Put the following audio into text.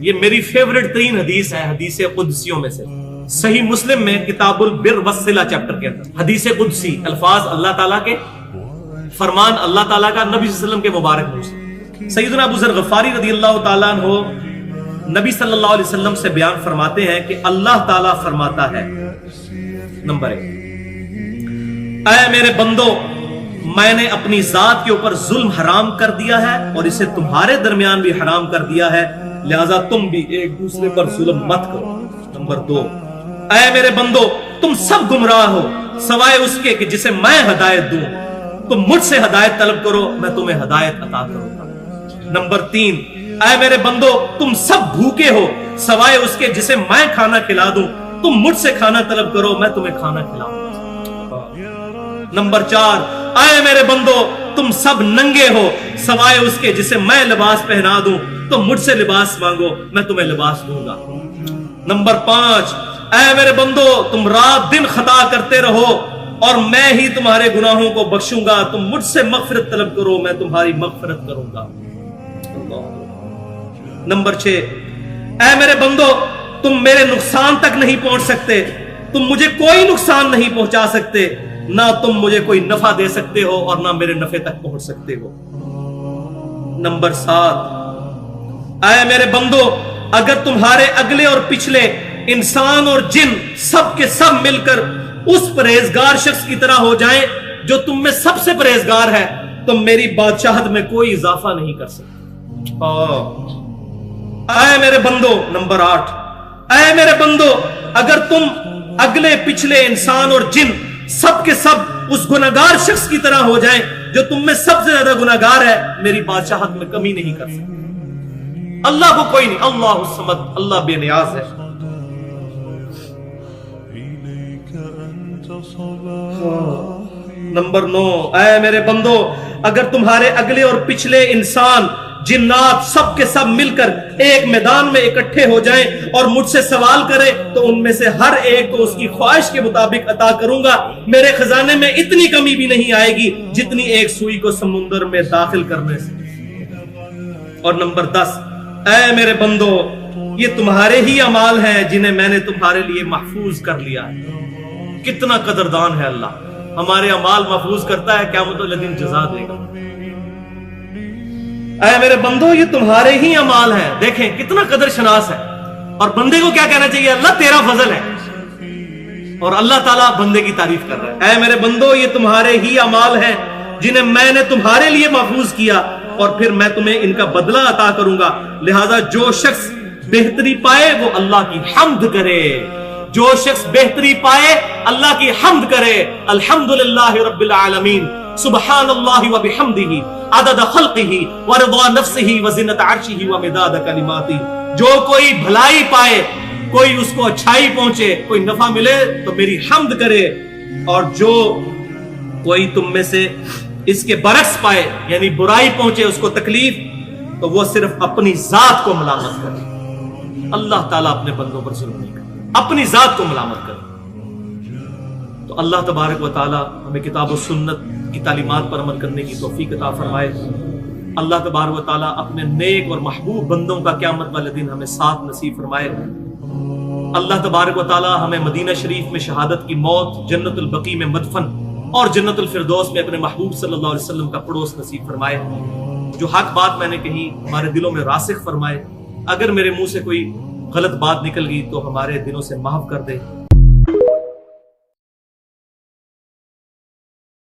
یہ میری فیوریٹ ترین حدیث ہے حدیث قدسیوں میں سے، صحیح مسلم میں کتاب البر والصلہ چیپٹر کے اندر حدیث قدسی، الفاظ اللہ تعالیٰ کے، فرمان اللہ تعالیٰ کا نبی صلی اللہ علیہ وسلم کے مبارک منہ سے۔ سیدنا ابو ذر غفاری رضی اللہ تعالیٰ عنہ نبی صلی اللہ علیہ وسلم سے بیان فرماتے ہیں کہ اللہ تعالیٰ فرماتا ہے، نمبر 1، اے میرے بندو، میں نے اپنی ذات کے اوپر ظلم حرام کر دیا ہے اور اسے تمہارے درمیان بھی حرام کر دیا ہے، لہذا تم بھی ایک دوسرے پر ظلم مت کرو۔ نمبر 2، اے میرے بندو، تم سب گمراہ ہو سوائے اس کے کہ جسے میں ہدایت دوں، تم مجھ سے ہدایت طلب کرو، میں تمہیں ہدایت عطا کروں گا۔ نمبر 3، اے میرے بندو، تم سب بھوکے ہو سوائے اس کے جسے میں کھانا کھلا دوں، تم مجھ سے کھانا طلب کرو، میں تمہیں کھانا کھلاؤں گا۔ نمبر 4، اے میرے بندو، تم سب ننگے ہو سوائے اس کے جسے میں لباس پہنا دوں، تم مجھ سے لباس مانگو، میں تمہیں لباس دوں گا۔ نمبر 5، اے میرے بندو، تم رات دن خطا کرتے رہو اور میں ہی تمہارے گناہوں کو بخشوں گا، تم مجھ سے مغفرت طلب کرو، میں تمہاری مغفرت کروں گا۔ نمبر 6، اے میرے بندو، تم میرے نقصان تک نہیں پہنچ سکتے، تم مجھے کوئی نقصان نہیں پہنچا سکتے، نہ تم مجھے کوئی نفع دے سکتے ہو اور نہ میرے نفع تک پہنچ سکتے ہو۔ نمبر 7، اے میرے بندو، اگر تمہارے اگلے اور پچھلے انسان اور جن سب کے سب مل کر اس پرہیزگار شخص کی طرح ہو جائیں جو تم میں سب سے پرہیزگار ہے، تم میری بادشاہت میں کوئی اضافہ نہیں کر سکتے۔ اے میرے بندو، نمبر 8، اے میرے بندو، اگر تم اگلے پچھلے انسان اور جن سب کے سب اس گناہگار شخص کی طرح ہو جائیں جو تم میں سب سے زیادہ گناہگار ہے، میری بادشاہت میں کمی نہیں کر سکتے۔ اللہ کو کوئی نہیں، اللہ الصمد، اللہ بے نیاز ہے۔ نمبر 9، اے میرے بندو، اگر تمہارے اگلے اور پچھلے انسان جنات سب کے سب مل کر ایک میدان میں اکٹھے ہو جائیں اور مجھ سے سوال کریں تو ان میں سے ہر ایک کو اس کی خواہش کے مطابق عطا کروں گا، میرے خزانے میں اتنی کمی بھی نہیں آئے گی جتنی ایک سوئی کو سمندر میں داخل کرنے سے۔ اور نمبر 10، اے میرے بندو، یہ تمہارے ہی اعمال ہیں جنہیں میں نے تمہارے لیے محفوظ کر لیا ہے۔ کتنا قدردان ہے اللہ، ہمارے اعمال محفوظ کرتا ہے، قیامت والے دن جزا دے گا۔ اے میرے بندو، یہ تمہارے ہی اعمال ہیں، دیکھیں کتنا قدر شناس ہے، اور بندے کو کیا کہنا چاہیے؟ اللہ تیرا فضل ہے، اور اللہ تعالیٰ بندے کی تعریف کر رہا ہے۔ اے میرے بندو، یہ تمہارے ہی اعمال ہیں جنہیں میں نے تمہارے لیے محفوظ کیا، اور پھر میں تمہیں ان کا بدلہ عطا کروں گا، لہذا جو شخص بہتری پائے وہ اللہ کی حمد کرے، جو شخص بہتری پائے اللہ کی حمد کرے۔ الحمدللہ رب العالمین، سبحان اللہ و بحمدہ عدد خلقہ ورضا نفسہ وزنت عرشہ ومداد کلماتہ۔ جو کوئی بھلائی پائے، کوئی اس کو اچھائی پہنچے، کوئی نفع ملے تو میری حمد کرے، اور جو کوئی تم میں سے اس کے برعکس پائے یعنی برائی پہنچے، اس کو تکلیف، تو وہ صرف اپنی ذات کو ملامت کرے۔ اللہ تعالیٰ اپنے بندوں پر ظلم نہیں کرے، اپنی ذات کو ملامت کرے۔ تو اللہ تبارک و تعالیٰ ہمیں کتاب و سنت کی تعلیمات پر عمل کرنے کی توفیق عطا فرمائے۔ اللہ تبارک و تعالیٰ اپنے نیک اور محبوب بندوں کا قیامت والے دن ہمیں ساتھ نصیب فرمائے۔ اللہ تبارک و تعالیٰ ہمیں مدینہ شریف میں شہادت کی موت، جنت البقیع میں مدفن اور جنت الفردوس میں اپنے محبوب صلی اللہ علیہ وسلم کا پڑوس نصیب فرمائے۔ جو حق بات میں نے کہی ہمارے دلوں میں راسخ فرمائے، اگر میرے منہ سے کوئی غلط بات نکل گئی تو ہمارے دلوں سے معاف کر دے۔